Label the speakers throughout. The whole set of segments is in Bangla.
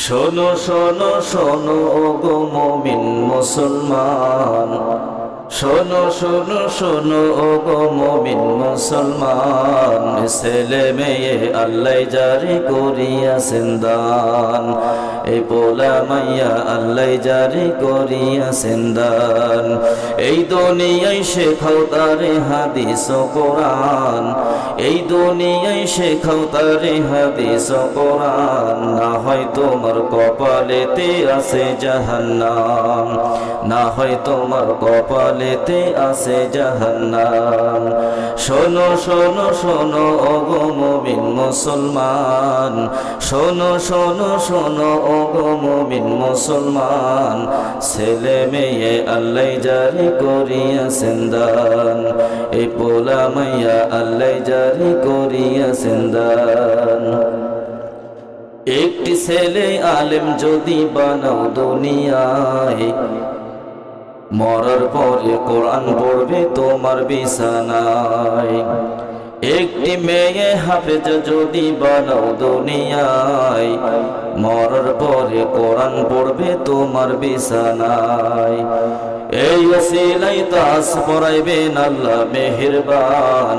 Speaker 1: শোনো শোনো শোনো গো মুমিন মুসলমান, শোনো শোনো শোনো গো মুমিন মুসলমান, ছেলে মেয়ে আল্লাহ জারি করিয়াছেন দান, এই পোলা মাইয়া আল্লাহ জারি করিয়াছেন দান। এই দুনিয়ায় শেখাও তারে হাদিস ও কোরআন, এই দুনিয়ায় শেখাও তারে হাদিস ও কোরআন, না হয় তোমার কপালেতে আছে জাহান্নাম, না হয় তোমার কপালেতে আছে জাহান্নাম। শোনো শোনো শোনো ওগো মুমিন মুসলমান, শোনো শোনো শোনো ওগো মুমিন মুসলমান, ছেলে মেয়ে আল্লাহ জারি করিয়াছেন দান, এই পোলা মাইয়া আল্লাহ জারি করিয়াছেন দান। একটি ছেলে আলেম যদি বানাও দুনিয়ায়, মরার পরে কোরআন পড়বে তোমার বিছানায়। একটি মেয়ে হাফেজ যদি বানাও দুনিয়ায়, মরার পরে কোরআন পড়বে তোমার বিছানায়। এই ওসিলাই তাস পড়াইবেন আল্লাহ মেহেরবান,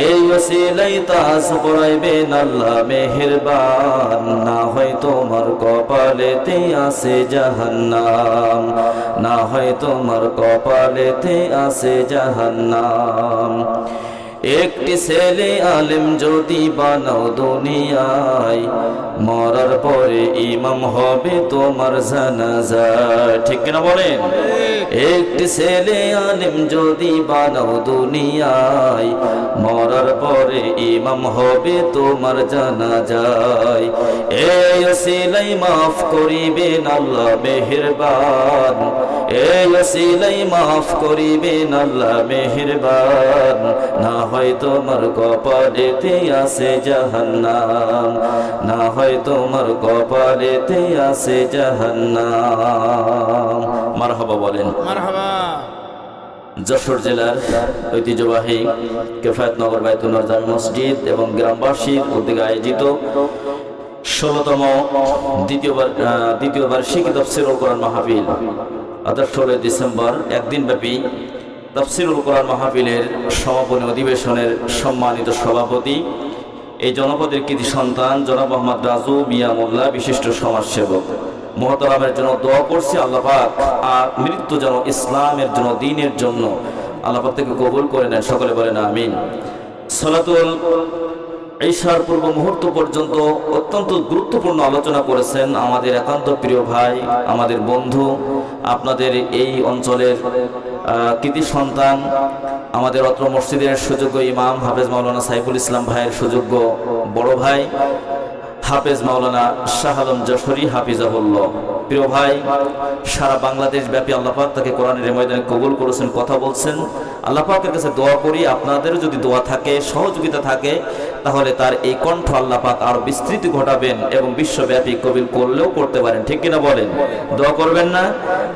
Speaker 1: এই ওসিলাই তাস পড়াইবেন আল্লাহ মেহেরবান, না হয় তোমার কপালেতে আছে জাহান্নাম, না হয় তোমার কপালেতে আছে জাহান্নাম। একটি ছেলে আলেম যদি বানাও দুনিয়ায়, মরার পরে ইমাম হবে তোমার জানাজা, ঠিক কিনা বলেন? একটি ছেলে আলেম যদি বানাও দুনিয়ায়, মরার পরে ইমাম হবে তোমার জানাজায়। এই ওসিলাই মাফ করিবেন আল্লাহ মেহেরবান, এই ওসিলাই মাফ করিবেন আল্লাহ মেহেরবান, না হয় তোমার কপালেতে আছে জাহান্নাম, না হয় তোমার কপালেতে আছে জাহান্নাম। মারহাবা বলেন।
Speaker 2: মারহাবা।
Speaker 1: যশোর জেলার ঐতিহ্যবাহী কেফায়েতনগর বাইতুল্লাহ জামে মসজিদ এবং গ্রামবাসীর উদ্যোগে আয়োজিত ১৬তম দ্বিতীয় বার্ষিক তাফসীরুল কোরআন মাহফিল, অর্থাৎ ১৬ ডিসেম্বর একদিনব্যাপী তাফসীরুল কোরআন মাহফিলের সমাপনী অধিবেশনের সম্মানিত সভাপতি, এই জনপদের কৃতি সন্তান জনাব মোহাম্মদ রাজু মিয়া মোল্লা, বিশিষ্ট সমাজসেবক মুহতারামের জন্য দোয়া করছি আল্লাহ পাক আর মৃত্যু যেন ইসলামের জন্য, দ্বীনের জন্য আল্লাহ পাক থেকে কবুল করে নেন, সকলে বলেন আমিন। সালাতুল ঈশার পূর্ব মুহূর্ত পর্যন্ত অত্যন্ত গুরুত্বপূর্ণ আলোচনা করেছেন আমাদের একান্ত প্রিয় ভাই, আমাদের বন্ধু, আপনাদের এই অঞ্চলের কৃতি সন্তান, আমাদের অত্র মসজিদের সুযোগ্য ইমাম হাফেজ মাওলানা সাইফুল ইসলাম ভাইয়ের সুযোগ্য বড় ভাই হাফেজ মাওলানা শাহ আলম যশোরী হাফিজাহুল্লাহ। প্রিয় ভাই, সারা বাংলাদেশ ব্যাপী আল্লাহ পাক তাকে কোরআনের ময়দানে কবুল করেছেন, কথা বলছেন। আল্লাহ পাকের কাছে দোয়া করি, আপনাদেরও যদি দোয়া থাকে, সহযোগিতা থাকে, তাহলে তার এই কণ্ঠ আল্লাহ পাক আরো বিস্তৃতি ঘটাবেন এবং বিশ্বব্যাপী কবুল করলেও করতে পারেন, ঠিক কিনা বলেন? দোয়া করবেন না?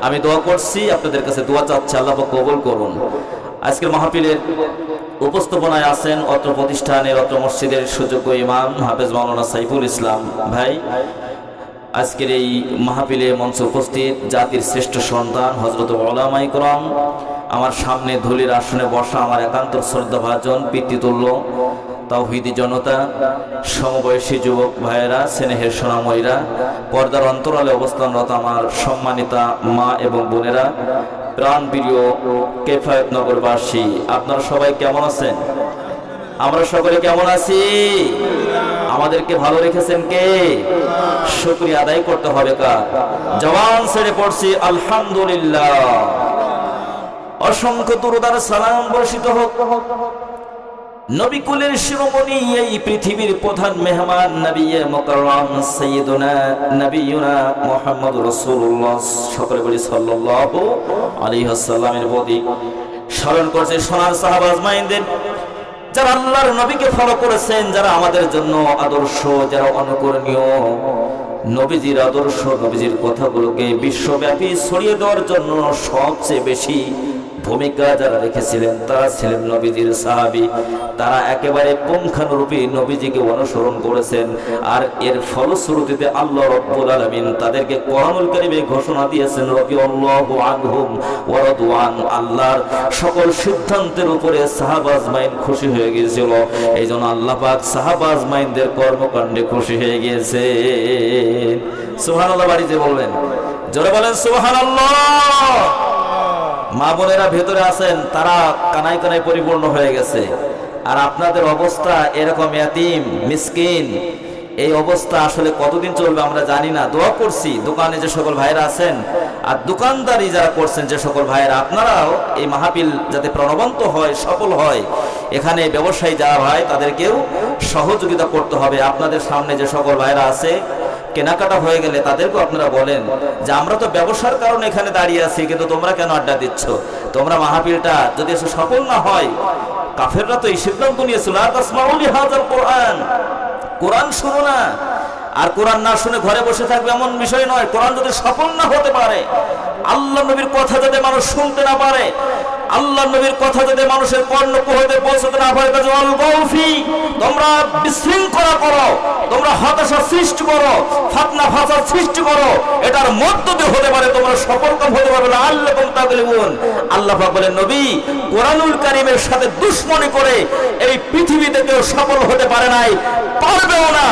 Speaker 1: আমি দোয়া করছি, আপনাদের কাছে দোয়া চাচ্ছি, আল্লাহ পাক কবুল করুন। আজকের মাহফিলের উপস্থাপনায় আছেন অত্র প্রতিষ্ঠানের, অত্র মসজিদের সুযোগ্য ইমাম হাফেজ মাওলানা সাইফুল ইসলাম ভাই। আজকের এই মাহফিলে মঞ্চে উপস্থিত জাতির শ্রেষ্ঠ সন্তান হযরত উলামায়ে কেরাম, আমার সামনে ধুলির আসনে বসা আমার একান্ত শ্রদ্ধাভাজন পিতৃতুল্য তাওহীদি জনতা, সমবয়সী যুবক ভাইয়েরা, স্নেহের সোনাময়ীরা, পর্দার অন্তরালে অবস্থানরত আমার সম্মানিতা মা এবং বোনেরা, প্রাণপ্রিয় কেফায়েতনগরবাসী, আপনারা সবাই কেমন আছেন? আমরা সকলে কেমন আছি? আমাদেরকে ভালো রেখেছেন কে? শুকরিয়া আদায় করতে হবে কার? জবান ছেড়ে পড়ছি আলহামদুলিল্লাহ। অসংখ্য দুরূদ আর সালাম বর্ষিত হোক নবী কুলের শিরোমণি, এই পৃথিবীর প্রধান মেহমান, নবিয়ে মুকাররম সাইয়্যিদুনা নবিয়ুনা মুহাম্মদ রাসূলুল্লাহ, সকলে বলি সাল্লাল্লাহু আলাইহি ওয়াসাল্লামের প্রতি স্মরণ করছে সোনার সাহাবা আজমাইনদের, যারা আল্লাহর নবীকে ফলো করেছেন, যারা আমাদের জন্য আদর্শ, যারা অনুকরণীয়, নবীজির আদর্শ, নবীজির কথাগুলোকে বিশ্বব্যাপী ছড়িয়ে দেওয়ার জন্য সবচেয়ে বেশি ভূমিকা যারা রেখেছিলেন তারা ছিলেন নবীজির সাহাবী। তারা একেবারে পুঙ্খানুরূপী নবীজিকে অনুসরণ করেছেন। আর এর ফলশ্রুতিতে আল্লাহ রাব্বুল আলামিন তাদেরকে কোরআনুল কারীমে ঘোষণা দিয়েছেন রাদিয়াল্লাহু আনহুম ওয়া রাদওয়ান। আল্লাহর সকল সিদ্ধান্তের উপরে সাহাবা আজমাইন খুশি হয়ে গিয়েছিল। এইজন্য আল্লাহ পাক সাহাবা আজমাইনদের কর্মকাণ্ডে খুশি হয়ে গিয়েছে। সুবহানাল্লাহ বাড়িতে বলবেন, জোরে বলেন সুবহানাল্লাহ। মা বোনেরা ভেতরে আছেন, তারা কানায় কানায় পরিপূর্ণ হয়ে গেছে। আর আপনাদের অবস্থা এরকম ইয়াতীম মিসকিন, এই অবস্থা আসলে কতদিন চলবে আমরা জানি না। দোয়া করছি দোকানে যে সকল ভাইরা আছেন আর দোকানদারি যারা করছেন যে সকল ভাইরা, আপনারাও এই মাহফিল যাতে প্রাণবন্ত হয়, সফল হয়, এখানে ব্যবসায়ী যারা ভাই তাদেরকেও সহযোগিতা করতে হবে। আপনাদের সামনে যে সকল ভাইরা আছে কেনাকাটা হয়ে গেলে তাদেরকেও আপনারা বলেন যে আমরা তো ব্যবসার কারণে এখানে দাঁড়িয়ে আছি, কিন্তু তোমরা কেন আড্ডা দিচ্ছ? তোমরা মাহফিলটা যদি সফল না হয়, কাফেররা তো এই সিদ্ধান্ত নিয়েছিল লা তাসমাউ লিহাযাল কোরআন, কোরআন শুনো না। আর কোরআন না শুনে ঘরে বসে থাকবে এমন বিষয় নয়। কোরআন যদি সফল না হতে পারে, আল্লাহ নবীর কথা যদি মানুষ শুনতে না পারে, আল্লাহ নবীর কথা যদি মানুষের কর্ণকুহরে পৌঁছতে না পারে, তোমরা বিশৃঙ্খলা করো, তোমরা হতাশা সৃষ্টি করো, ফাতনা ফাসাদ সৃষ্টি করো, এটার মধ্য দিয়ে হতে পারে তোমরা সফল কাম হতে পারবে না। আল্লাহ পাক বলেন, নবী কোরআনুল কারীমের সাথে দুশমনি করে এই পৃথিবীতে কেউ সফল হতে পারে নাই, পারবেও না।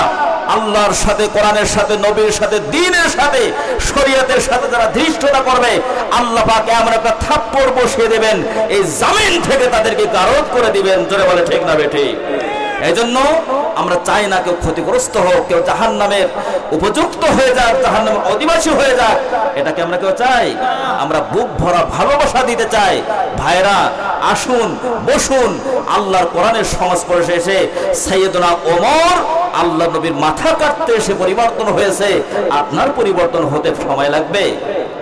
Speaker 1: আল্লাহর সাথে, কোরআনের সাথে, নবীর সাথে, দ্বীনের সাথে, শরীয়তের সাথে যারা ধৃষ্টতা করবে, আল্লাহ পাক এমন একটা থাপ্পড় বসিয়ে দেবেন, এই জমিন থেকে তাদেরকে গারদ করে দিবেন। জোরে বলে ঠিক না বেঠিক? এজন্য আমরা চাই না কেউ ক্ষতিগ্রস্ত হোক, কেউ জাহান্নামের উপযুক্ত হয়ে যাক, জাহান্নামের অধিবাসী হয়ে যাক, এটাকে আমরা কেউ চাই? আমরা বুক ভরা ভালোবাসা দিতে চাই। ভাইরা আসুন, বসুন। আল্লাহর কোরআনের সংস্পর্শে এসে সাইয়েদনা ওমর আল্লাহ নবীর মাথা কাটতে এসে পরিবর্তন হয়েছে। আপনার পরিবর্তন হতে সময় লাগবে,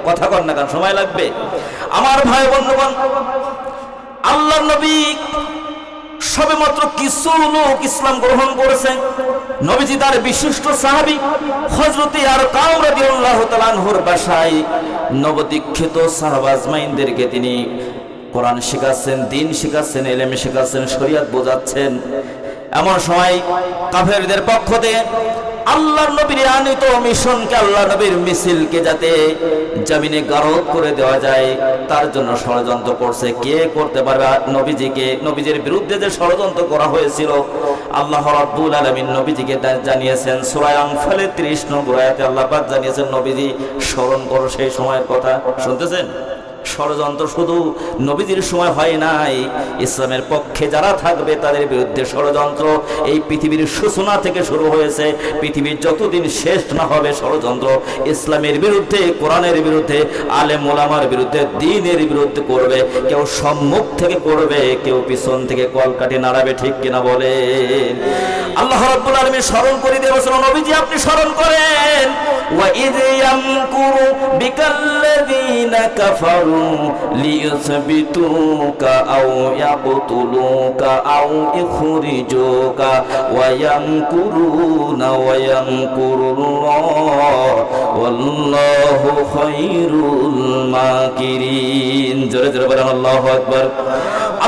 Speaker 1: কথা কন না কেন, সময় লাগবে। আমার ভাই বন্ধুগণ, আল্লাহ নবী সবেমাত্র কিছু লোক ইসলাম গ্রহণ করেছে। নবীজি তার বিশিষ্ট সাহাবী হযরত আরকাম রাদিয়াল্লাহু তাআলা আনহুর বাসায় নবদীক্ষিত সাহাবা আজমাইনদেরকে তিনি কোরআন শিখাচ্ছেন, দ্বীন শিখাচ্ছেন, ইলম শিখাচ্ছেন, শরীয়ত বোঝাচ্ছেন। এমন সময় কাফেরদের পক্ষ থেকে আল্লাহর নবীর আনিত মিশনকে, আল্লাহ নবীর মিছিলকে যাতে জমিনে গারদ করে দেওয়া যায়, তার জন্য ষড়যন্ত্র করছে। কে করতে পারবে? নবীজিকে, নবীজির বিরুদ্ধে যে ষড়যন্ত্র করা হয়েছিল, আল্লাহ রাব্বুল আলামিন নবীজিকে জানিয়েছেন সূরা আনফালের 30 নম্বর আয়াতে আল্লাহ পাক জানিয়েছেন, নবীজি স্মরণ করো সেই সময়ের কথা। শুনতেছেন? ষড়যন্ত্র শুধু নবীজির সময় হয় নাই, ইসলামের পক্ষে যারা থাকবে তাদের বিরুদ্ধে ষড়যন্ত্র এই পৃথিবীর সূচনা থেকে শুরু হয়েছে। পৃথিবীর যতদিন শেষ না হবে ষড়যন্ত্র ইসলামের বিরুদ্ধে, কোরআনের বিরুদ্ধে, আলেম ওলামার বিরুদ্ধে, দ্বীনের বিরুদ্ধে করবে। কেউ সম্মুখ থেকে করবে, কেউ পিছন থেকে কলকাঠি নাড়াবে। ঠিক কিনা বলেন? আল্লাহ রাব্বুল আলামিন স্মরণ করে দিয়ে বলেন, নবীজি আপনি স্মরণ করেন, ওয়া ইয ইয়ামকুরু বিকাল্লাযীনা কাফারু লিইউসবিতুকা আও ইয়াকতুলুকা আও ইখরিজুকা ওয়া ইয়ামকুরুনা ওয়া ইয়ামকুরুল্লাহ ওয়াল্লাহু খায়রুল মাকিরিন। জোরে জোরে বলেন আল্লাহু আকবার।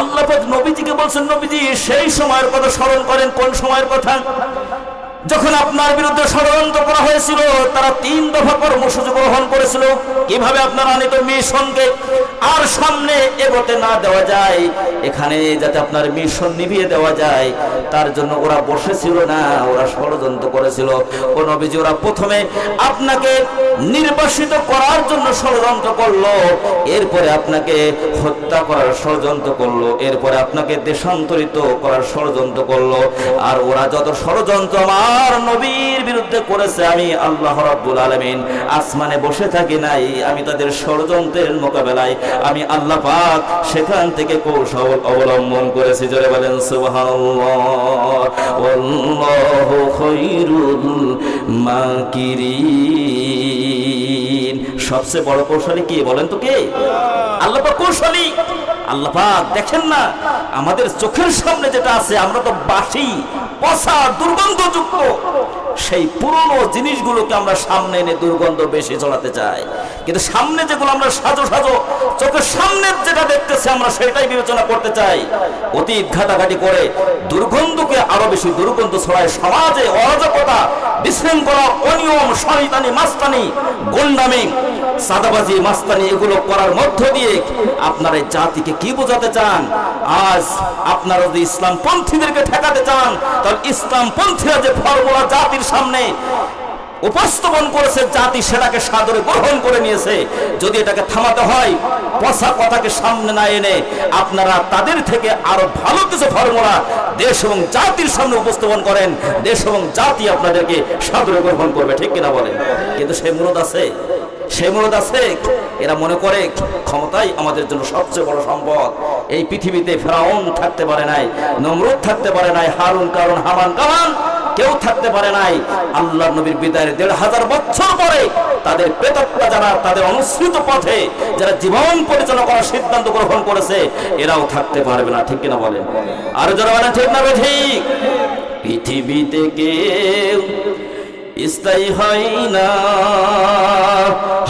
Speaker 1: আল্লাহ পাক নবীজিকে বলছেন, নবীজি সেই সময়ের কথা স্মরণ করেন। কোন সময়ের কথা? যখন আপনার বিরুদ্ধে ষড়যন্ত্র করা হয়েছিল, তারা 3 দফা কর্মসূচি গ্রহণ করেছিল কিভাবে আপনার আনিত মিশনকে আর সামনে এগোতে না দেওয়া যায়, এখানে যাতে আপনার মিশন নিভিয়ে দেওয়া যায়, তার জন্য ওরা বসেছিল না, ওরা ষড়যন্ত্র করেছিল। ও নবীজি, ওরা প্রথমে আপনাকে নির্বাসিত করার জন্য ষড়যন্ত্র করলো, এরপরে আপনাকে হত্যা করার ষড়যন্ত্র করলো, এরপরে আপনাকে দেশান্তরিত করার ষড়যন্ত্র করলো। আর ওরা যত ষড়যন্ত্র আর নবীর বিরুদ্ধে করেছে, আমি আল্লাহ রাব্বুল আলামিন আসমানে বসে থাকি নাই, আমি তাদের ষড়যন্ত্রের মোকাবেলায় আমি আল্লাহ পাক সেখান থেকে কৌশল অবলম্বন করেছি। জোরে বলেন সুবহানাল্লাহ। ওয়াল্লাহু খায়রুল মাকিরিন। সবচেয়ে বড় কৌশলী কি বলেন তো? কে? আল্লাহ পাক কৌশলী। আল্লাহ পাক দেখেন না, আমাদের চোখের সামনে যেটা আছে আমরা তো বাসি, পচা, দুর্গন্ধযুক্ত, সেই পুরনো জিনিসগুলোকে আমরা সামনে এনে দুর্গন্ধ বেশি ছড়াতে চাই। কিন্তু সামনে যেগুলো আমরা সাজো সাজো চোখের সামনে যেটা দেখতেছি আমরা সেটাই বিবেচনা করতে চাই। অতীত ঘাটাঘাটি করে দুর্গন্ধকে আরো বেশি দুর্গন্ধ ছড়ায়। সমাজে অরাজকতা, বিশৃঙ্খলা, অনিয়ম, শয়তানি, মাস্তানি, গুন্ডামি, সাদাবাজি, মাস্তানি এগুলো করার মধ্য দিয়ে আপনারা এই জাতিকে কি বোঝাতে চান? আজ আপনারা যদি ইসলাম পন্থীদেরকে ঠেকাতে চান, তাহলে ইসলাম পন্থীরা যে ফর্মুলা জাতির সামনে উপস্থাপন করেছে, জাতি সেটাকে সাদরে গ্রহণ করে নিয়েছে। যদি এটাকে থামাতে হয়, পচা কথাকে সামনে না এনে আপনারা তাদের থেকে আরো ভালো কিছু ফর্মুলা দেশ এবং জাতির সামনে উপস্থাপন করেন, দেশ এবং জাতি আপনাদেরকে সাদরে গ্রহণ করবে। ঠিক কিনা বলেন? কিন্তু সেই মূলত আছে, সেই মূলত আছে। এরা মনে করে ক্ষমতাই আমাদের জন্য সবচেয়ে বড় সম্পদ। এই পৃথিবীতে ফেরাউন থাকতে পারে নাই, নমরুদ থাকতে পারে নাই, হারুন কারুন, হামান কামান কেউ থাকতে পারে নাই। আল্লাহর নবীর বিদায়ের ১৫০০ বছর পরে তাদের প্রেতাত্মা যারা তাদের অনুসৃত পথে যারা জীবন পরিচালনা করার সিদ্ধান্ত গ্রহণ করেছে, এরাও থাকতে পারবে না। ঠিক কিনা বলেন? আর যারা বলেন ঠিক না ঠিক? পৃথিবীতে কেউ স্থায়ী হয় না,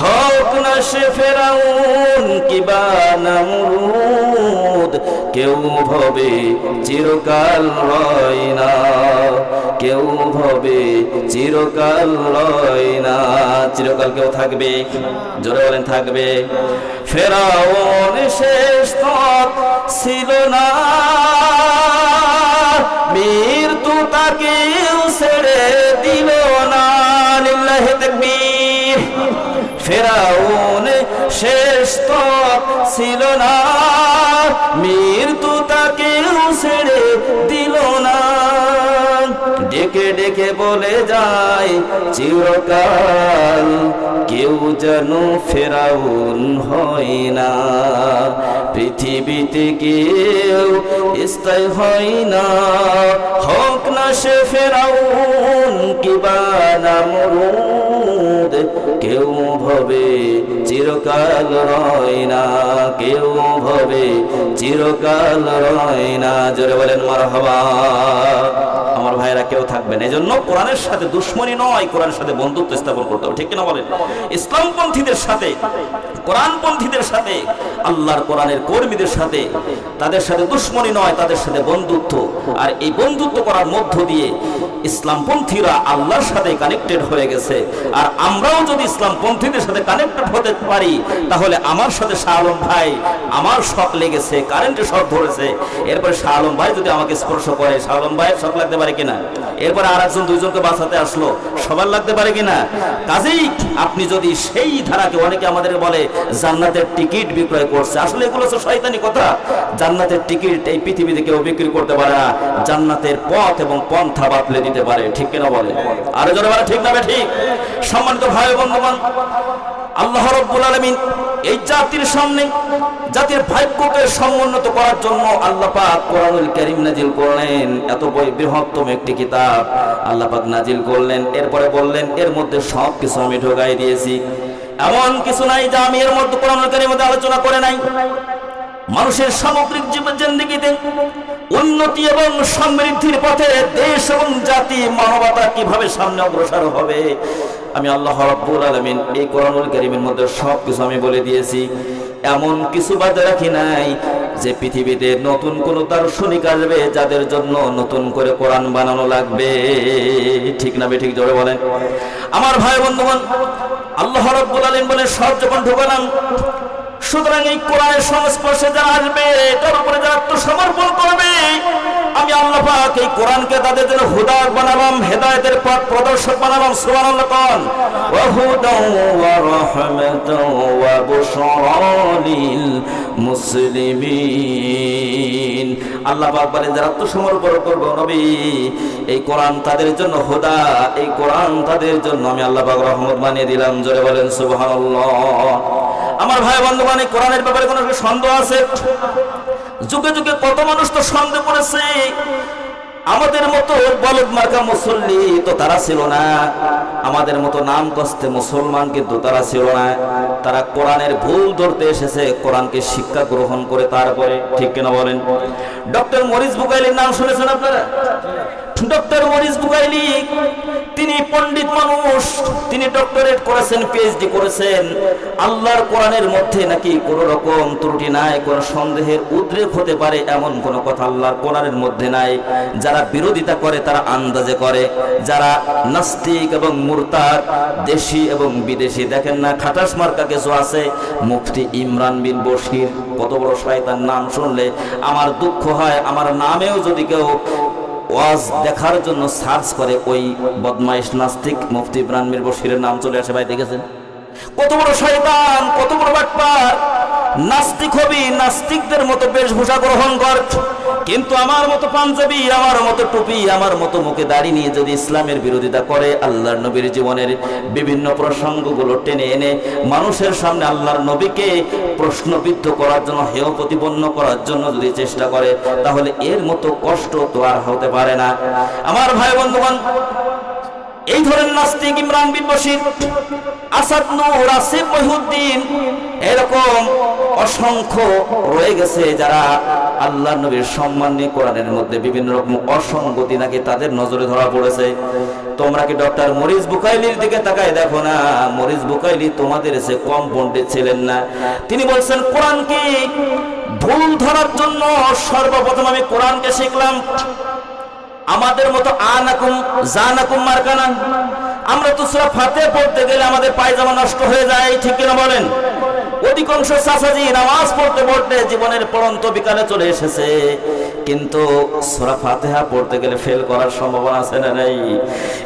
Speaker 1: হোক না সে ফেরাউন কিবা নমরুদ, কেউ ভবে চিরকাল রয় না, কেউ ভবে চিরকাল রয় না। চিরকাল কেউ থাকবে? জোরে বলেন থাকবে। ফেরাউন শেষ তক ছিল না, মৃত্যু তাকেও ছেড়ে দিল না। লিল্লাহি তাকবীর। ফেরাউন শেষ তক ছিল না, মৃত্যু তাকেও ছেড়ে দিল না। ডেকে ডেকে বলে যায় চিরকাল, কেউ যেন ফেরাউন হয় না। পৃথিবীতে কেউ স্থায়ী হয় না, হোক না সে ফেরাউন কিবা নমরুদ, কেউ ভবে চিরকাল রয় না, কেউ ভবে চিরকাল রয় না। জোরে বলেন মারহাবা। আমার ভাইরা কেউ থাকবেন। এই জন্য কোরআনের সাথে দুশ্মনী নয়, কোরআনের সাথে বন্ধুত্ব স্থাপন করতে হবে। ঠিক কিনা বলেন? ইসলামপন্থীদের সাথে, কোরআনপন্থীদের সাথে, আল্লাহর কোরআনের কর্মীদের সাথে, তাদের সাথে দুশ্মনী নয়, তাদের সাথে বন্ধুত্ব। আর এই বন্ধুত্ব করার মধ্য দিয়ে ইসলামপন্থীরা আল্লাহর সাথে কানেক্টেড হয়ে গেছে। আর আমরাও যদি ইসলামপন্থীদের সাথে কানেক্টেড হতে পারি, তাহলে আমার সাথে শাহ আলম ভাই, আমার শক লেগেছে, কারেন্টে শক ধরেছে, এরপরে শাহ আলম ভাই যদি আমাকে স্পর্শ করে, শাহ আলম ভাইয়ের শক লাগতে পারে কিনা? এরপরে আর একজন দুইজনকে বাঁচাতে আসলো, সবার লাগতে পারে কিনা? কাজেই আপনি যদি সেই ধারাকে, অনেকে আমাদের বলে জান্নাতের টিকিট বিক্রয় করছে, আসলে এগুলো তো শয়তানি কথা। জান্নাতের টিকিট এই পৃথিবীতে কেউ বিক্রি করতে পারে না, জান্নাতের পথ এবং পন্থা বাতলে দিতে পারে। ঠিক কিনা বলে? আরো জোরে বলে ঠিক না ঠিক? সম্মানিত ভাই বন্ধুগণ, আল্লাহ রাব্বুল আলামিন এই জাতির সামনে জাতির ভাগ্যকে সমুন্নত করার জন্য আল্লাহ পাক কোরআনুল কারীম নাজিল করলেন। এত বৃহত্তম একটি কিতাব আল্লাহ পাক নাজিল করলেন। এরপরে বললেন এর মধ্যে সব কিছু আমি ঢোকাই দিয়েছি, এমন কিছু নাই যা আমি এর মধ্যে কোরআনুল কারীমের মধ্যে আলোচনা করে নাই। মানুষের সামগ্রিক জীবনজিন্দেগিতে উন্নতি এবং সমৃদ্ধির পথে দেশ এবং জাতি মানবতা কিভাবে সামনে অগ্রসর হবে, আমি আল্লাহ রাব্বুল আলামিন এই কোরআনুল কারীমের মধ্যে সবকিছু আমি বলে দিয়েছি। এমন কিছু বাদ রাখি নাই যে পৃথিবীতে নতুন কোন দার্শনিক আসবে যাদের জন্য নতুন করে কোরআন বানানো লাগবে। ঠিক না ঠিক? জোরে বলেন। আমার ভাই বন্ধুগণ, আল্লাহ রাব্বুল আলামিন বলে সব যখন ঢোকালাম, সুতরাং এই কোরআনের সংস্পর্শে যারা আসবে, তার উপরে যারা আত্মসমর্পণ করবে, আমি আল্লাহ পাক এই কোরআনকে তাদের জন্য হুদায়ত বানালাম, হেদায়েতের পথ প্রদর্শক বানালাম। সুবহানাল্লাহ। কোন ওয়া হুদাও ওয়া রাহমাতাও ওয়া বুশরা লিল মুসলিমিন। আল্লাহ পাক বলেন যারা আত্মসমর্পণ করবে নবী, এই কোরআন তাদের জন্য হুদা, এই কোরআন তাদের জন্য আমি আল্লাহ পাক রহমত বানিয়ে দিলাম। জোরে বলেন সুবহানাল্লাহ। আমার ভাই বন্ধুগণ, এই কোরআনের ব্যাপারে কোনো সন্দেহ আছে? যুগে যুগে কত মানুষ তো সন্দেহ করেছে। আমাদের মতো বলদ মার্কা মুসল্লি তো তারা ছিল না, আমাদের মতো নাম কষ্টে মুসলমান কিন্তু তারা ছিল না। তারা কোরআনের ভুল ধরতে এসেছে, কোরআনকে শিক্ষা গ্রহণ করে তারপরে। ঠিক কিনা বলেন? ডক্টর মরিস বুকাইলির নাম শুনেছেন আপনারা? ডক্টর মরিস বুকাইলি তিনি পণ্ডিত মানুষ, তিনি ডক্টরেট করেছেন, পিএইচডি করেছেন। আল্লাহর কোরআনের মধ্যে নাকি কোনো রকম ত্রুটি নাই, কোনো সন্দেহের উদ্রেক হতে পারে এমন কোনো কথা আল্লাহর কোরআনের মধ্যে নাই। যারা বিরোধিতা করে তারা আন্দাজে করে, যারা নাস্তিক এবং মুরতাদ দেশি এবং বিদেশি, দেখেন না খাটাস মার্কা কিছু আছে, মুফতি ইমরান বিন বশির, কত বড় শয়তান, নাম শুনলে আমার দুঃখ হয়। আমার নামেও যদি কেউ ওয়াজ দেখার জন্য সার্চ করে ওই বদমাইশ নাস্তিক মুফতি ইমরান বিন বশিরের নাম চলে আসে। ভাই দেখেছেন কত বড় শয়তান, কত বড় বাটপার। নাস্তিক হবি, নাস্তিকদের মতো বেশভূষা গ্রহণ কর, কিন্তু আমার মতো পাঞ্জাবি, আমার মতো টুপি, আমার মতো মুখে দাড়ি নিয়ে যদি ইসলামের বিরোধিতা করে, আল্লাহর নবীর জীবনের বিভিন্ন প্রসঙ্গগুলো টেনে এনে মানুষের সামনে আল্লাহর নবীকে প্রশ্নবিদ্ধ করার জন্য, হেয় প্রতিপন্ন করার জন্য যদি চেষ্টা করে, তাহলে এর মতো কষ্ট তো আর হতে পারে না। আমার ভাই বন্ধুগণ, এই ধরনের নাস্তিক ইমরান বিন বশির, আসাদ নূর, আসিফ মহিউদ্দিন, এরকম অসংখ্য রয়ে গেছে যারা আল্লাহর নবীর সম্মান নিয়ে কোরআনের মধ্যে বিভিন্ন রকম অসঙ্গতি নাকি তাদের নজরে ধরা পড়েছে। তোমরা কি ডক্টর মরিস বুকাইলির দিকে তাকায় দেখো না? মরিস বুকাইলি তোমাদের এসে কম পণ্ডিত ছিলেন না। তিনি বলছেন কোরআনকে ভুল ধরার জন্য সর্বপ্রথম আমি কোরআনকে শিখলাম। আমাদের মতো আনাকুম জানাকুম মার্কানা, আমরা তো সূরা ফাতিহা পড়তে গেলে আমাদের পায়জামা নষ্ট হয়ে যায়, ঠিক কিনা বলেন? অধিকাংশ চাচাজি নামাজ পড়তে পড়তে জীবনের পড়ন্ত বিকালে চলে এসেছে, কিন্তু সূরা ফাতিহা পড়তে গেলে ফেল করার সম্ভাবনা আছে না নাই?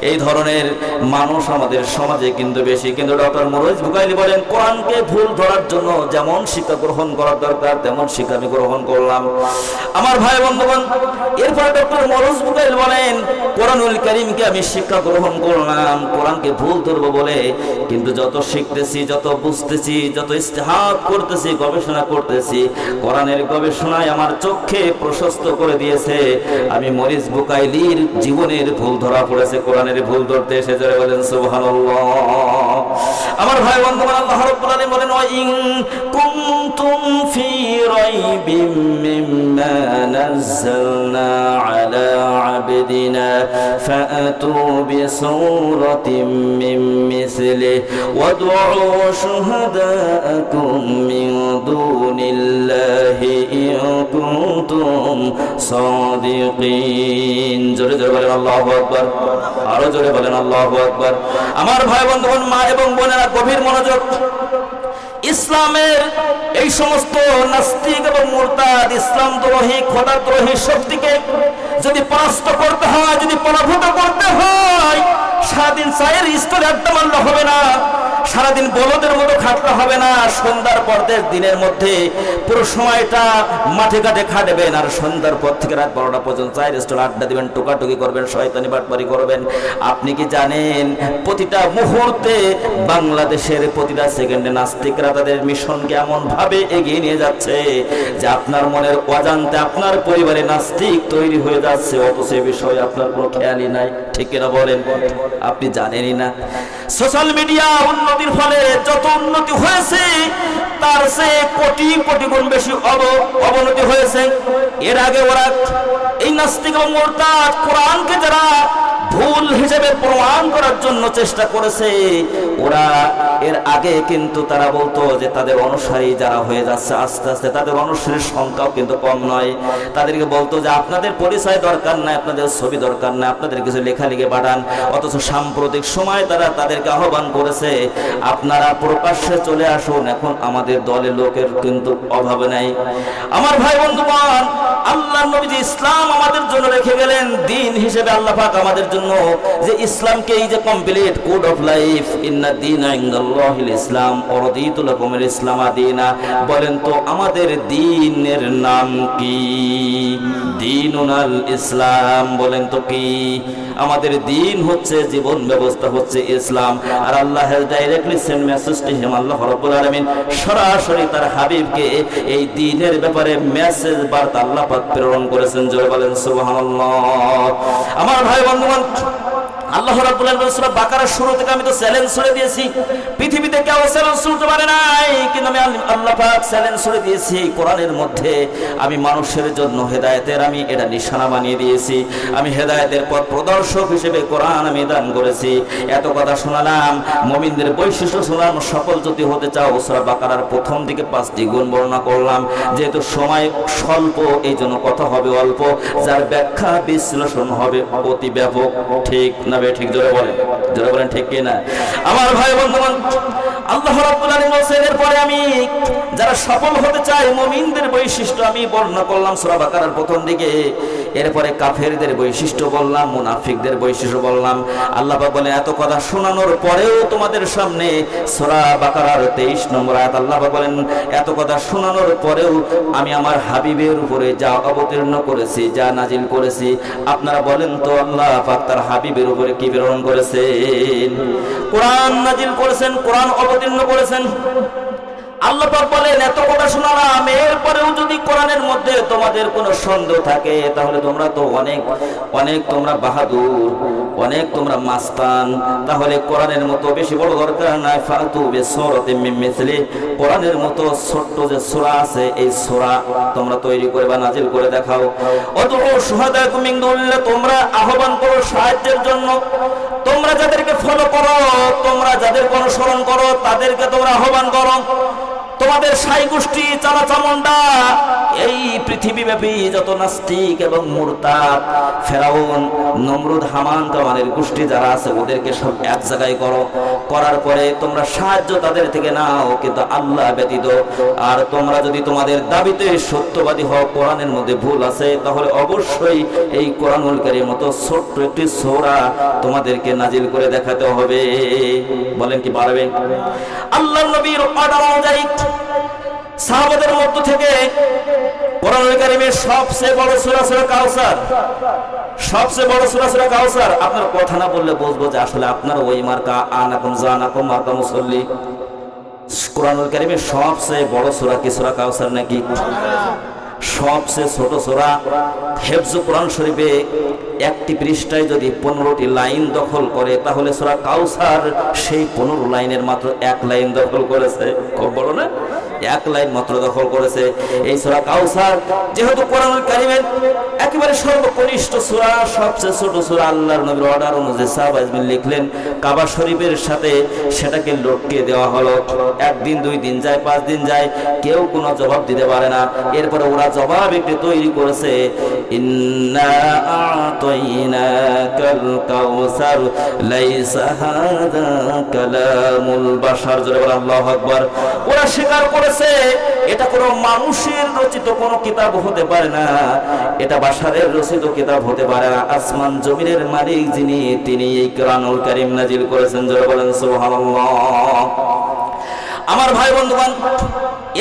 Speaker 1: এই ধরনের মানুষ আমাদের সমাজে কিন্তু বেশি। কিন্তু ডক্টর মরিস বুকাইলি বলেন কোরআনকে ভুল ধরার জন্য যেমন শিক্ষা গ্রহণ করার দরকার তেমন শিক্ষা আমি গ্রহণ করলাম। আমার ভাই বন্ধুগণ, এরপরে ডক্টর মরিস বুকাইলি বলেন কোরআনুল কারীমকে আমি শিক্ষা গ্রহণ করলাম কোরআনকে ভুল ধরবো বলে, কিন্তু যত শিখতেছি, যত বুঝতেছি, যত ইস্তেহাদ করতেছি, গবেষণা করতেছি, কোরআনের গবেষণায় আমার চোখে প্রশস্ত করে দিয়েছে আমি মরিস বুকাইলির জীবনের ভুল ধরা পড়েছে। কোরআনের ভুল ধরতে এসে যারা বলেন সুবহানাল্লাহ। আমার ভাই বন্ধুগণ, আল্লাহ রাব্বুল আলামিন বলেন ওয়া ইন কুনতুম ফি রাইবিম মিম্মা নাযালনা আলা আবদিনা ফাআতু বিসূরাতিন মিন মিসলিহি ওয়াদউ শুহাদাআকুম মিন দুনিল্লাহি ইন কুনতুম সাদিকিন। জোরে জোরে বলেন আল্লাহু আকবার, আরো জোরে বলেন আল্লাহু আকবার। আমার ভাই বন্ধুগণ, মা এবং বোনেরা, গভীর মনোযোগ। ইসলামের এই সমস্ত নাস্তিক এবং মুরতাদ, ইসলাম দ্রোহী, খোদা দ্রোহী শক্তিকে যদি পরাস্ত করতে হয়, যদি পরাভূত করতে হয়, সারাদিন চায়ের স্তরে আড্ডা মারলে হবে না, সারাদিন বলদের মতো খাটতে হবে না। সন্ধ্যার পর দিনের মধ্যে পুরো সময়টা মাঠে ঘাটে খাটবেন, আর সন্ধ্যার পর থেকে রাত 12টা পর্যন্ত চায়ের স্টলে আড্ডা দিবেন, টোকাটুকি করবেন, শয়তানি বাটপারি করবেন। আপনি কি জানেন প্রতিটা মুহূর্তে বাংলাদেশের প্রতিটা সেকেন্ডে নাস্তিকরা তাদের মিশনকে এমন ভাবে এগিয়ে নিয়ে যাচ্ছে যে আপনার মনের অজান্তে আপনার পরিবারে নাস্তিক তৈরি হয়ে যাচ্ছে, অথচ এই বিষয়ে আপনার কোনো খেয়ালই নাই, ঠিক কিনা বলেন? আপনি জানেনই না। সোশ্যাল মিডিয়া উন্নতির ফলে যত উন্নতি হয়েছে তার সে কোটি কোটি গুণ বেশি অবনতি হয়েছে। এর আগে ওরা এই নাস্তিক এবং মুরতাদ কোরআনকে যারা ভুল হিসেবে প্রমাণ করার জন্য চেষ্টা করেছে, ওরা এর আগে কিন্তু তারা বলতো যে তাদের অনুসারী যারা হয়ে যাচ্ছে আস্তে আস্তে তাদের অনুসারীর সংখ্যাও কিন্তু কম নয়। তাদেরকে বলতো যে আপনাদের পরিচয় দরকার নাই, আপনাদের ছবি দরকার নাই, আপনাদের কিছু লেখালেখি পাঠান। অথচ সাম্প্রতিক সময় তারা তাদেরকে আহ্বান করেছে আপনারা প্রকাশ্যে চলে আসুন, এখন আমাদের দলের লোকের কিন্তু অভাব নাই। আমার ভাই বন্ধুগণ, আল্লাহর নবী যে ইসলাম আমাদের জন্য রেখে গেলেন দিন হিসেবে, আল্লাহ পাক আমাদের জন্য যে ইসলামকে এই যে কমপ্লিট কোড অফ লাইফ, ইন্না দীনা ইনদাল্লাহিল ইসলাম ওয়া রাদিতু লাকুমুল ইসলামা দীনা, বলেন তো আমাদের দ্বীনের নাম কি? দীনুনাল ইসলাম, বলেন তো কি? আমাদের দ্বীন হচ্ছে, জীবন ব্যবস্থা হচ্ছে ইসলাম। আর Allah has directly send message to him, Allah রাব্বুল আলামিন সরাসরি তার হাবিবকে এই দ্বীনের ব্যাপারে মেসেজ বার্তা আল্লাহ পাক প্রেরণ করেছেন। জোরে বলেন সুবহানাল্লাহ। আমার ভাই বন্ধুগণ, আল্লাহ রাব্বুল আলামিন সূরা বাকারার শুরু থেকে আমি তো চ্যালেঞ্জ ছুড়ে দিয়েছি, পৃথিবীতে কেউ চ্যালেঞ্জ ছুড়তে পারে নাই, কিন্তু আমি আল্লাহ পাক চ্যালেঞ্জ ছুড়ে দিয়েছি কোরআনের মধ্যে। আমি মানুষের জন্য হেদায়েতের আমি এটা নিশানা বানিয়ে দিয়েছি, আমি হেদায়েতের পথ প্রদর্শক হিসেবে কোরআন আমি দান করেছি। এত কথা শোনালাম, মুমিনদের বৈশিষ্ট্য শোনালাম। সফল যদি হতে চাও সূরা বাকারার প্রথম দিকে 5টি গুণ বর্ণনা করলাম। যেহেতু সময় স্বল্প এই জন্য কথা হবে অল্প, যার ব্যাখ্যা বিশ্লেষণ হবে অতি ব্যাপক। ঠিক না বে ঠিক? জোরে বলেন ঠিক কি না আমার ভাই বন্ধুগণ? আল্লাহ রাব্বুল আলামিন বলেন এরপরে আমি যারা সফল হতে চায় মুমিনদের বৈশিষ্ট্য আমি বর্ণনা করলাম সূরা বাকারার প্রথম দিকে। এরপরে কাফেরদের বৈশিষ্ট্য বললাম, মুনাফিকদের বৈশিষ্ট্য বললাম। আল্লাহ পাক বলেন এত কথা শোনানোর পরেও তোমাদের সামনে সূরা বাকারার 23 নম্বর আয়াত আল্লাহ পাক বলেন এত কথা শোনানোর পরেও আমি আমার হাবিবের উপরে যা অবতীর্ণ করেছি, যা নাজিল করেছি, আপনারা বলেন তো আল্লাহ পাক তার হাবিবের উপরে কি প্রেরণ করেছেন? কোরআন নাজিল করেছেন, কোরআন অবতীর্ণ করেছেন। আল্লাহ পাক বলেন এত কথা শোনালাম, এরপরেও যদি কোরআনের মধ্যে তোমাদের কোনো সন্দেহ থাকে তাহলে তোমরা তো অনেক তোমরা বাহাদুর, অনেক তোমরা মাস্তান। তাহলে কোরআনের মতো বেশি বড় দরকার নাই, ফাতু বিসূরাতিন মিন মিসলি, কোরআনের মতো ছোট্ট যে সূরা আছে এই সূরা তোমরা তৈরি করে বা নাজিল করে দেখাও। অদউ শুহাদাকুম মিন দুনিল্লাহ, তোমরা আহ্বান করো সাহায্যের জন্য। তোমরা যাদেরকে ফলো করো, তোমরা যাদের অনুসরণ করো তাদেরকে তোমরা আহ্বান করো। তোমাদের সাই গোষ্ঠী চালাচামুন্ডা এই পৃথিবীব্যাপী যত নাস্তিক এবং মুরতাদ, ফেরাউন, নমরুদ, হামান, কামানের গোষ্ঠী যারা আছে ওদেরকে সব এক জায়গায় করো। করার পরে তোমরা সাহায্য তাদের থেকে নাও, কিন্তু আল্লাহ ব্যতীত। আর তোমরা যদি তোমাদের দাবিতে সত্যবাদী হও, কোরআনের মধ্যে ভুল আছে, তাহলে অবশ্যই এই কোরআনুল কারীমের মতো ছোট্ট একটি সূরা তোমাদেরকে নাজিল করে দেখাতে হবে। বলেন কি পারবে? আল্লাহর নবীর অর্ডার অনুযায়ী সাহাবাদের মধ্য থেকে কোরআনুল কারীমের সবচেয়ে বড় সূরা সূরা কাউসার, সবচেয়ে বড় সূরা সূরা কাউসার। আপনার কথা না বললে বুঝবো যে আসলে আপনার ওই মার্কা আনাকুম জানাকুম মার্কা মুসল্লি। কোরআনুল কারীমের সবচেয়ে বড় সূরা কি সূরা কাউসার নাকি? সবচেয়ে ছোট সূরা। হেফজ কোরআন শরীফে একটি পৃষ্ঠায় যদি 15টি লাইন দখল করে তাহলে সূরা কাউসার সেই 15 লাইনের মাত্র 1 লাইন দখল করেছে। খুব বড় না? 1 লাইন মাত্র দখল করেছে এই সূরা কাউসার। যেহেতু কোরআনুল কারীমের একেবারে সর্বকনিষ্ঠ সূরা, সবচেয়ে ছোট সূরা, আল্লাহর নবীর অর্ডার অনুযায়ী সাহাবায়ে ইজমিল লিখলেন, কাবা শরীফের সাথে সেটাকে লটকিয়ে দেওয়া হলো। 1 দিন 2 দিন যায়, 5 দিন যায়, কেউ কোনো জবাব দিতে পারে না। এরপরে ওরা জবাব একটি তৈরি করেছে, ইন্না আ'তাইনাকাল কাউসার লাইসা হাযা কালামুল বাশার। জোরে বলেন আল্লাহু আকবার। ওরা স্বীকার করেছে এটা কোনো মানুষের রচিত কোনো কিতাব হতে পারে না, এটা বাশারের রচিত কিতাব হতে পারে না। আসমান জমিনের মালিক যিনি, তিনি এই কোরআনুল কারীম নাজিল করেছেন। জোরে বলেন সুবহানাল্লাহ। আমার ভাই বন্ধুগণ,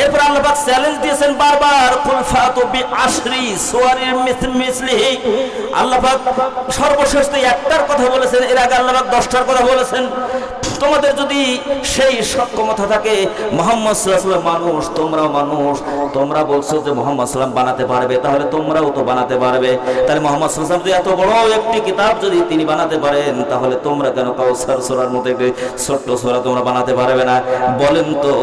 Speaker 1: এরপর আল্লাহ পাক চ্যালেঞ্জ দিয়েছেন বারবার, কুল ফাতু বিআশরি সুওয়ারিন মিসলিহি। আল্লাহ পাক সর্বশেষ তো একটার কথা বলেছেন, এর আগে আল্লাহ পাক 10টার কথা বলেছেন। তোমাদের যদি সেই সক্ষমতা থাকে, মুহাম্মদ সাল্লাল্লাহু আলাইহি ওয়াসাল্লাম মানুষ, তোমরাও মানুষ, তোমরা বলছো যে মুহাম্মদ সাল্লাল্লাহু আলাইহি ওয়াসাল্লাম বানাতে পারবে, তাহলে তোমরাও তো বানাতে পারবে। তাহলে মুহাম্মদ সাল্লাল্লাহু আলাইহি ওয়াসাল্লাম এত বড় একটি কিতাব যদি তিনি বানাতে পারেন, তাহলে তোমরা কেন কাউসার সূরার মতো একটি ছোট্ট সূরা তোমরা বানাতে পারবে না? বলেন তো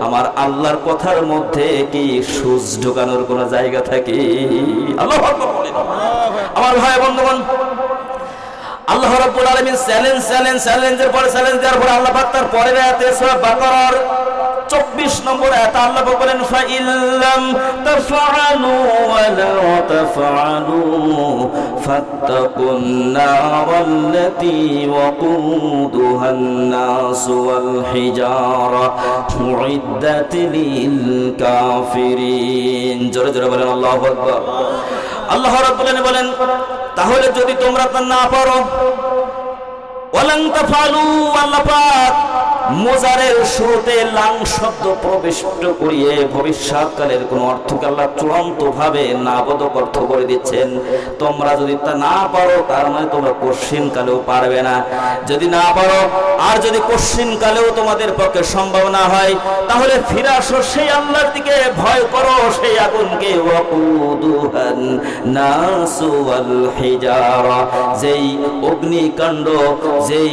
Speaker 1: আমার আল্লাহর কথার মধ্যে কি সুজ ঢোকানোর কোনো জায়গা থাকে? আল্লাহু আকবার বলেন। আমার ভাই বন্ধুগণ, আল্লাহ রাব্বুল আলামিন চ্যালেঞ্জের পরে চ্যালেঞ্জ দেওয়ার পরে আল্লাহ পাক তার পরের আয়াতে সূরা বাকারার 24 নম্বর আয়াত আল্লাহ পাক বলেন, ফা ইল্লাম তাফআলু ওয়া লা তাফআলু ফাত্তাকুন নারাল্লাতী ওয়াকুদুহান নাস ওয়াল হিজারা উইদ্দাত লিল কাফিরিন। জোরে জোরে বলেন আল্লাহু আকবার। আল্লাহ রাব্বুল আলামিন বলেন, তাহলে যদি তোমরা তা না পারো, তাহলে তোমরা বলো, ইন্না আ'তাইনাকাল কাউসার, লাইসা হাযা কালামুল বাশার। জোরে বলেন আল্লাহু আকবার। আল্লাহ রাব্বুল আলামিন বলেন, তাহলে যদি তোমরা তা না পারো, তাহলে ওয়ালান তাফালু, আল্লাহ পাক মোজারের শুরুতে লাং শব্দ প্রবিষ্ট করিয়ে ভবিষ্যৎকালের কোন অর্থকে আল্লাহ চূড়ান্ত ভাবে নাবোধক অর্থ করে দিচ্ছেন। তোমরা যদি তা না পারো তার মানে তোমরা কঠিন কালেও পারবে না। যদি না পারো আর যদি কঠিন কালেও তোমাদের পক্ষে সম্ভব না হয়, তাহলে ফিরে আসো সেই আল্লাহর দিকে, ভয় করো সেই আগুনকে। ওয়াকুদুহান নাসু ওয়াল হিজারা, যেই অগ্নিকাণ্ড, যেই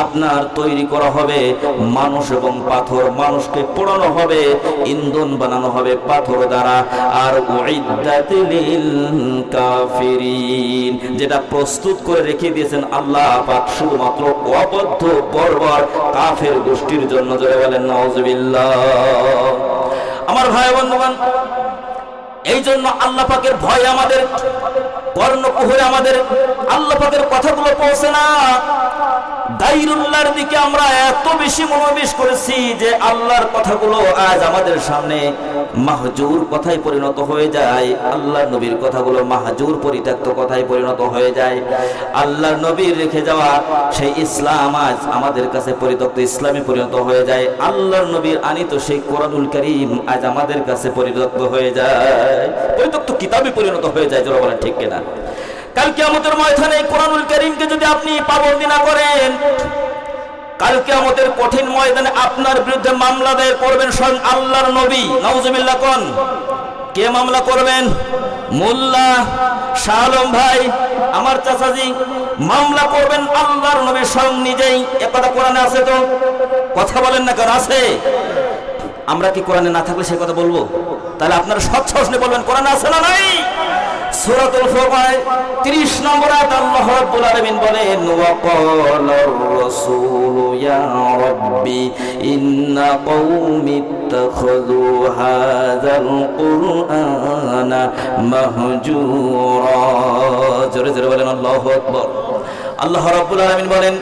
Speaker 1: আপনার তৈরি করা হবে মানুষ এবং পাথর, মানুষকে পোড়ানো হবে, ইন্ধন বানানো হবে পাথর দ্বারা। আর উইদ্দাত লিল কাফিরিন, যেটা প্রস্তুত করে রেখে দিয়েছেন আল্লাহ পাক শুধুমাত্র অবদ্ধ বর্বর কাফের গোষ্ঠীর জন্য। জোরে বলেন নাউজুবিল্লাহ। আমার ভাই বন্ধুগণ, এই জন্য আল্লাহ পাকের ভয় আমাদের কর্ণকুহরে, আমাদের আল্লাহ পাকের কথাগুলো পৌঁছে না। গায়রুল্লাহর দিকে আমরা এত বেশি মনোনিবেশ করেছি যে আল্লাহর কথাগুলো আজ আমাদের সামনে মাহজুর কথায় পরিণত হয়ে যায়। আল্লাহর নবীর কথাগুলো মাহজুর, পরিত্যক্ত কথায় পরিণত হয়ে যায়। আল্লাহর নবীর রেখে যাওয়া সেই ইসলাম আজ আমাদের কাছে পরিত্যক্ত ইসলামে পরিণত হয়ে যায়। আল্লাহর নবীর আনিত সেই কোরআনুল কারীম আজ আমাদের কাছে পরিত্যক্ত হয়ে যায়, পরিত্যক্ত কিতাবে পরিণত হয়ে যায়। যারা বলেন ঠিক কিনা? কাল কিয়ামতের ময়দানে কোরআনুল কারীমকে যদি আপনি পাবন্দি না করেন, কাল কিয়ামতের কঠিন ময়দানে আপনার বিরুদ্ধে মামলা দায়ের করবেন স্বয়ং আল্লাহর নবী। নাউজুবিল্লাহ। কোন কে মামলা করবেন? মোল্লা শাহ আলম ভাই, আমার চাচাজি মামলা করবেন আল্লাহর নবী স্বয়ং নিজেই। এ কথা কোরআনে আছে তো? কথা বলেন না কেন? আছে। আমরা কি কোরআনে না থাকলে সে কথা বলবো? তাহলে আপনারা স্বচ্ছ নিয়ে বলবেন কোরআনে আছে না নাই? সূরাতুল ফুরকান 30 নম্বর আয়াত আল্লাহ রাব্বুল আলামিন বলেন, ওয়া ক্বালার রাসূলু ইয়া রাব্বি ইন্না কওমি ইত্তাখাযু হাযাল কুরআনা মাহজুরা। জোরে জোরে বলেন আল্লাহু আকবার। আল্লাহ রাব্বুল আলামিন বলেন,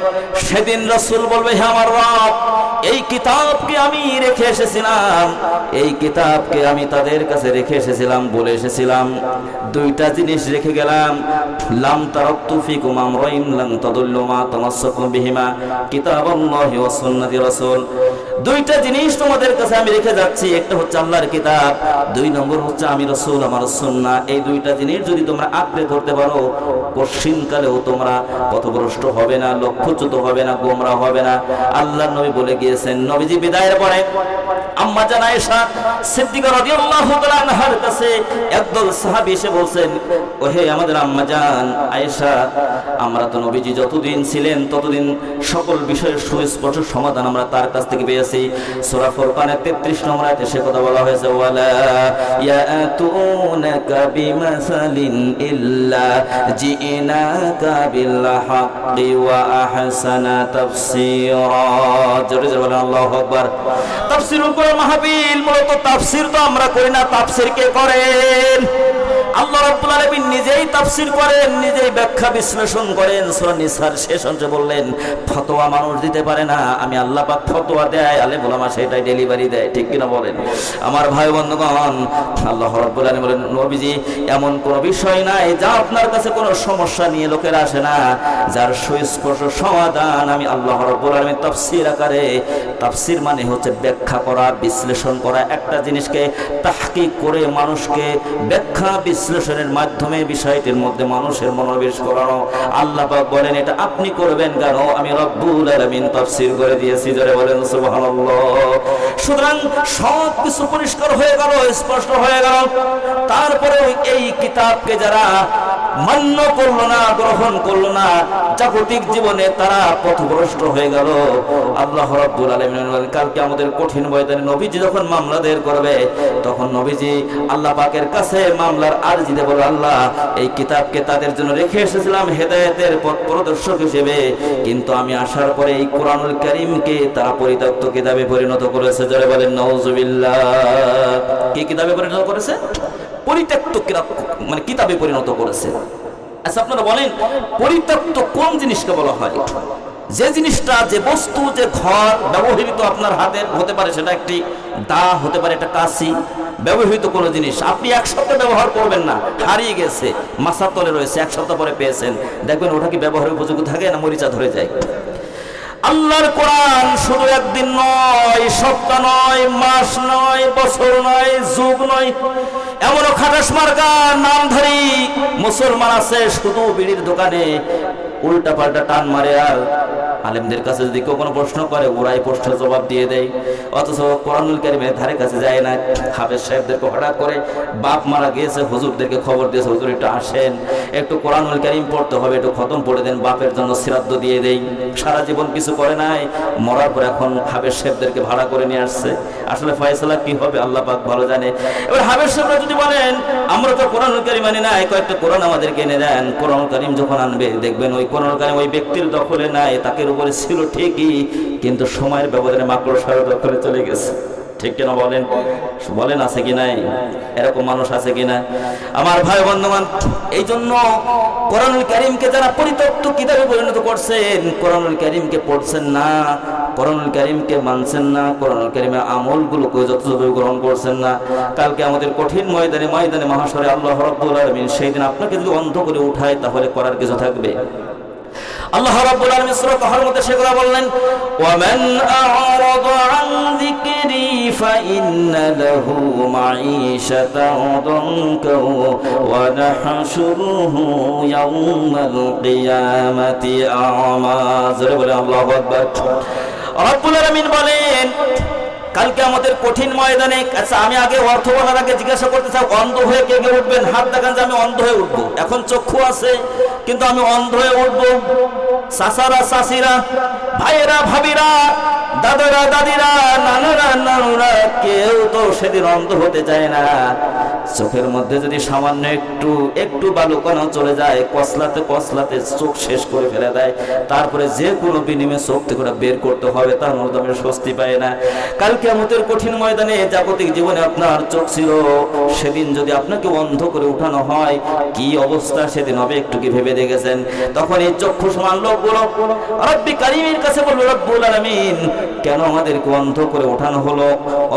Speaker 1: সেদিন রাসূল বলবে, হে আমার রব, এই কিতাবকে আমি রেখে এসেছিলাম, এই কিতাবকে আমি তাদের কাছে রেখে এসেছিলাম, বলে এসেছিলাম দুইটা জিনিস রেখে গেলাম। লাম তারাক্তু ফিকুম আমরাইন লান তাদুল্লু মা তামাসসাকু বিহিমা কিতাবাল্লাহি ওয়া সুন্নাতি রাসূল। দুইটা জিনিস তোমাদের কাছে আমি রেখে যাচ্ছি, একটা হচ্ছে আল্লাহর কিতাব, দুই নম্বর হচ্ছে আমি রাসূল, আমার সুন্নাহ। এই দুইটা জিনিস যদি তোমরা আঁকড়ে ধরতে পারো, কঠিনকালেও তোমরা পথভ্রষ্ট হবে না, লক্ষ্যচ্যুত হবে না, গোমরা হবে না। আল্লাহর নবী বলে গিয়েছেন। নবীজি বিদায়ের পরে আম্মা জান আয়েশা সিদ্দিকা রাদিয়াল্লাহু তাআলা আনহার কাছে একদল সাহাবী এসে বলছেন, ওহে আমাদের আম্মা জান আয়েশা, আমরা তো নবীজি যতদিন ছিলেন ততদিন সকল বিষয়ের সুস্পষ্ট সমাধান আমরা তার কাছ থেকে পেয়েছি। সূরা ফুরকানের 33 নম্বর আয়াতে সে কথা বলা হয়েছে, ওয়ালা ইয়াতুনাকা বিমাসালিন ইল্লা জিনাকা বিল হাক্কি ওয়া আহসানা তাফসীরা। জোরে জোরে বলেন আল্লাহু আকবার। তাফসীরুল কোরআন মাহফিল, মূলত তাফসীর তো আমরা করি না, তাফসীর কে করেন? আল্লাহ রাব্বুল আলামিন নিজেই তাফসীর করেন, নিজেই ব্যাখ্যা বিশ্লেষণ করেন। সূরা নিসার শেষ অংশে বললেন, ফতোয়া মানুষ দিতে পারে না, আমি আল্লাহ পাক ফতোয়া দেয়, আলেম ওলামা সেটাই ডেলিভারি দেয়। ঠিক কিনা বলেন? আমার ভাই বন্ধুগণ, আল্লাহ রাব্বুল আলামিন বলেন, নবীজি এমন কোনো বিষয় নাই যা আপনার কাছে কোনো সমস্যা নিয়ে লোকেরা আসে না, যার সুস্পষ্ট সমাধান আমি আল্লাহ রাব্বুল আলামিন তাফসীর আকারে। তাফসীর মানে হচ্ছে ব্যাখ্যা করা, বিশ্লেষণ করা, একটা জিনিসকে তাহকিক করে মানুষকে ব্যাখ্যা বিশ্লেষণের মাধ্যমে বিষয়টির মধ্যে মানুষের মনোনিবেশ করানো। আল্লাহ পাক বলেন, এটা আপনি করবেন কেন? আমি রব্বুল আলামিন তাফসীর করে দিয়েছি। জোরে বলেন সুবহানাল্লাহ। সুতরাং সব কিছু পরিষ্কার হয়ে গেল, স্পষ্ট হয়ে গেল। তারপরে এই কিতাবকে যারা মান্য করলো না, গ্রহণ করলো না, জাগতিক জীবনে তারা পথভ্রষ্ট হয়ে গেল। আল্লাহ রাব্বুল আলামিন বলেন, কালকে আমাদের কঠিন ময়দানে নবীজি যখন মামলা দায়ের করবে, তখন নবীজি আল্লাহ পাকের কাছে মামলার আরজি দেব, আল্লাহ এই কিতাবকে তাদের জন্য রেখে এসেছিলাম হেদায়েতের পথ প্রদর্শক হিসেবে, কিন্তু আমি আসার পরে এই কোরআনুল কারীমকে তারা পরিত্যক্ত কিতাবে পরিণত করেছে। জোরে বলেন নাউজুবিল্লাহ। কি কিতাবে পরিণত করেছে? পরিত্যক্ত মানে কিতাবে পরিণত করেছে। আচ্ছা আপনারা বলেন, পরিত্যক্ত কোন জিনিসকে বলা হয়? যে জিনিসটা, যে বস্তু, যে ঘর ব্যবহৃত আপনার হাতের হতে পারে, সেটা একটি দা হতে পারে, একটা কাঁচি, ব্যবহৃত কোনো জিনিস আপনি এক সপ্তাহ ব্যবহার করবেন না, হারিয়ে গেছে, মাথার তলে রয়েছে, এক সপ্তাহ পরে পেয়েছেন, দেখবেন ওটা কি ব্যবহারের উপযোগী থাকে না মরিচা ধরে যায়? আল্লাহর কোরআন শুধু একদিন নয়, সপ্তাহ নয়, মাস নয়, বছর নয়, যুগ নয়, এমনও খাটাস মার্কা নামধারী মুসলমান আছে শুধু বিড়ির দোকানে উল্টা পাল্টা টান মারে, আর আলেমদের কাছে যদি কেউ কোনো প্রশ্ন করে ওরাই প্রশ্নের জবাব দিয়ে দেয়। অথচ কোরআনুল কারীমের ধারে কাছে যায় না। হাফেজ সাহেবদেরকে হঠাৎ করে বাপ মারা গিয়েছে, হুজুরদেরকে খবর দিয়েছে, হুজুর একটু আসেন, একটু কোরআনুল কারীম পড়তে হবে, একটু খতম পড়ে দেন, বাপের জন্য শ্রাদ্ধ দিয়ে দেই। সারা জীবন কিছু করে নাই, মরার পর এখন হাফেজ সাহেবদেরকে ভাড়া করে নিয়ে আসছে। আসলে ফয়সালা কি হবে আল্লাহ পাক ভালো জানে। এবার হাফেজ সাহেবরা যদি বলেন আমরা তো কোরআনুল কারীম মানি না, কয়েকটা কোরআন আমাদেরকে এনে দেন, কোরআনুল কারীম যখন আনবে দেখবেন ওই কোরআনুল কারীম ওই ব্যক্তির দখলে নাই, তাকে উপরে ছিল ঠিকই, কিন্তু সময়ের ব্যবধানে মাকড়সার দখলে চলে গেছে। ঠিক কিনা বলেন? বলেন আছে কি নাই? এরকম মানুষ আছে কিনা আমার ভাই বন্ধুগণ? এই জন্য কোরআনুল কারীমকে যারা পরিত্যক্ত কিতাবে পরিণত করছেন, কোরআনুল কারীমকে পড়ছেন না, কোরআনুল কারীমকে মানছেন না, কোরআনুল কারীমের আমলগুলোকে যথাযথভাবে গ্রহণ করছেন না, কালকে আমাদের কঠিন ময়দানে মহাশরে আল্লাহ রাব্বুল আলামিন সেই দিন আপনাকে যদি অন্ধ করে উঠায় তাহলে করার কিছু থাকবে? আল্লাহ রাব্বুল আলামিন সূরা তাহার মধ্যে সে কথা বললেন, ওয়ামান আ'রাদা আন যিকরি ফাইন্না লাহু মাঈশাতান দানকা ওয়া নাহশুরুহু ইয়াওমাল কিয়ামাতি আ'মা। জোরে বলে আল্লাহু আকবার। রাব্বুল আলামিন বলেন কালকে আমাদের কঠিন ময়দানে, আচ্ছা আমি আগে অর্থ বলার আগে জিজ্ঞাসা করতে চাই, অন্ধ হয়ে কে কে উঠবেন? হাত দেখান যে আমি অন্ধ হয়ে উঠবো। এখন চক্ষু আছে কিন্তু আমি অন্ধ হয়ে উঠবো। চাচারা চাচিরা, ভাইয়েরা ভাবিরা, দাদারা দাদিরা, নানারা নানুরা, কেউ তো সেদিন অন্ধ হতে চায় না। চোখের মধ্যে যদি সামান্য একটু বালুকণা চলে যায়, কসলাতে চোখ শেষ করে ফেলে দেয়, তারপরে যে কোনো বিনিময়ে চোখ থেকে বের করতে হবে, তার মধ্যে স্বস্তি পায় না। কালকে আমাদের কঠিন ময়দানে জাগতিক জীবনে আপনার চোখ ছিল, সেদিন যদি আপনাকে অন্ধ করে উঠানো হয় কি অবস্থা সেদিন হবে একটু কি ভেবে দেখেছেন? তখন এই চক্ষু সমান লোকগুলো রব্বি কারীমের কাছে বলল, রব্বুল আলামিন কেন আমাদেরকে অন্ধ করে ওঠানো হলো?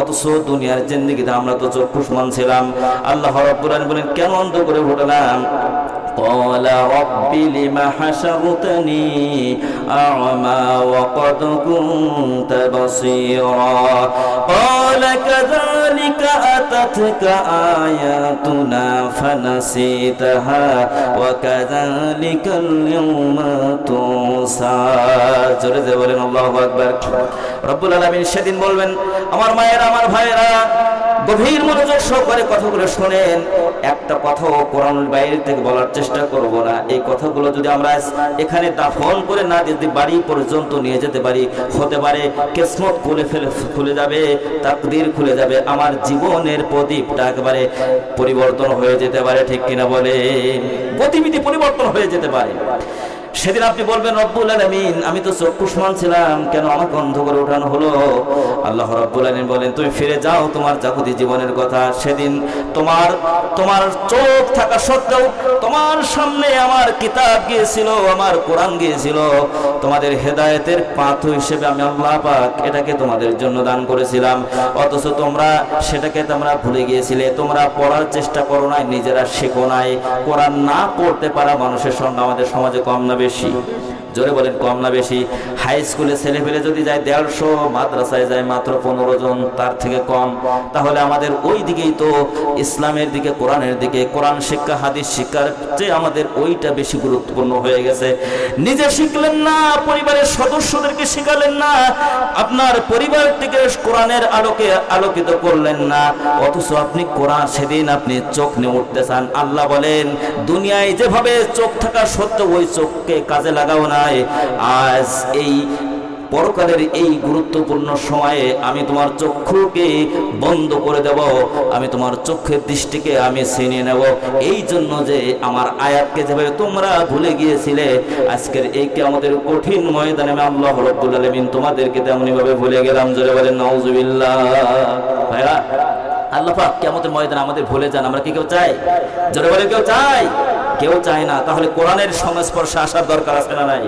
Speaker 1: অথচ দুনিয়ার জিন্দেগিতে আমরা তো চক্ষু সমান ছিলাম। আল্লাহ রাব্বুল আলামিন বলেন কেন অন্ধ করে উঠালাম? قال رب لم حشرتني أعمى وقد كنت بصيرا قال كذلك أتتك آياتنا فنسيتها وكذلك اليوم تنسى। জোরে জোরে বলেন আল্লাহু আকবার। রব্বুল আলামিন সেদিন বলবেন আমার মায়েরা, আমার ভাইয়েরা, গভীর মনোযোগ সহকারে কথাগুলো শোনেন। একটা কথাও কোরআনের বাইরে থেকে বলার চেষ্টা করব না। এই কথাগুলো যদি আমরা এখানে দাফন করে না যদি বাড়ি পর্যন্ত নিয়ে যেতে পারি, হতে পারে কিসমত খুলে যাবে, তাকদীর খুলে যাবে, আমার জীবনের প্রদীপটা একেবারে পরিবর্তন হয়ে যেতে পারে। ঠিক কিনা বলে? গতিবিধি পরিবর্তন হয়ে যেতে পারে। সেদিন আপনি বলবেন রব্বুল আলামিন আমি তো চক্ষু সমান ছিলাম, কেন আমাকে অন্ধ করে ওঠানো হলো? আল্লাহ রাব্বুল আলামিন বলেন তুমি ফিরে যাও তোমার জাগতিক জীবনের কথা। সেদিন তোমার চোখ থাকা সত্ত্বেও তোমার সামনে আমার কিতাব গিয়েছিল, আমার কোরআন গিয়েছিল, তোমাদের হেদায়েতের পাথ হিসেবে আমি আল্লাহ পাক এটাকে তোমাদের জন্য দান করেছিলাম। অথচ সেটাকে তোমরা ভুলে গিয়েছিলে, তোমরা পড়ার চেষ্টা করো নাই, নিজেরা শেখো নাই। কোরআন না পড়তে পারা মানুষের সংখ্যা আমাদের সমাজে কম না বেশি? জোরে বলেন কম না বেশি? হাই স্কুলে ছেলে পেলে যদি যায় 150, মাদ্রাসায় যায় মাত্র 15 জন, তার থেকে কম। তাহলে আমাদের ওই দিকেই তো ইসলামের দিকে, কোরআনের দিকে, কোরআন শিক্ষা হাদিস শিক্ষার চেয়ে আমাদের ওইটা বেশি গুরুত্বপূর্ণ হয়ে গেছে। নিজে শিখলেন না, পরিবারের সদস্যদেরকে শিখালেন না, আপনার পরিবার থেকে কোরআনের আলোকে আলোকিত করলেন না, অথচ আপনি কোরআন সেদিন আপনি চোখ নিয়ে উঠতে চান। আল্লাহ বলেন দুনিয়ায় যেভাবে চোখ থাকা সত্ত্বেও ওই চোখকে কাজে লাগাও না, আজ এই পরকালের এই গুরুত্বপূর্ণ সময়ে আমি তোমার চক্ষুকে বন্ধ করে দেব, আমি তোমার চোখের দৃষ্টিকে আমি ছিনিয়ে নেব। এই জন্য যে আমার আয়াতকে যেভাবে তোমরা ভুলে গিয়েছিলে, আজকের এই কিয়ামতের কঠিন ময়দানে আমি আল্লাহ রাব্বুল আলামিন তোমাদেরকে তেমনি ভাবে ভুলে গেলাম। জোরে বলেন নাউজুবিল্লাহ। ভাইরা, আল্লাহ পাক কিয়ামতের ময়দানে আমাদের ভুলে যান, আমরা কি কেউ চাই? জোরে বলে কেউ চাই? কেউ চায় না। তাহলে কোরআনের সংস্পর্শে আসার দরকার আছে না নাই?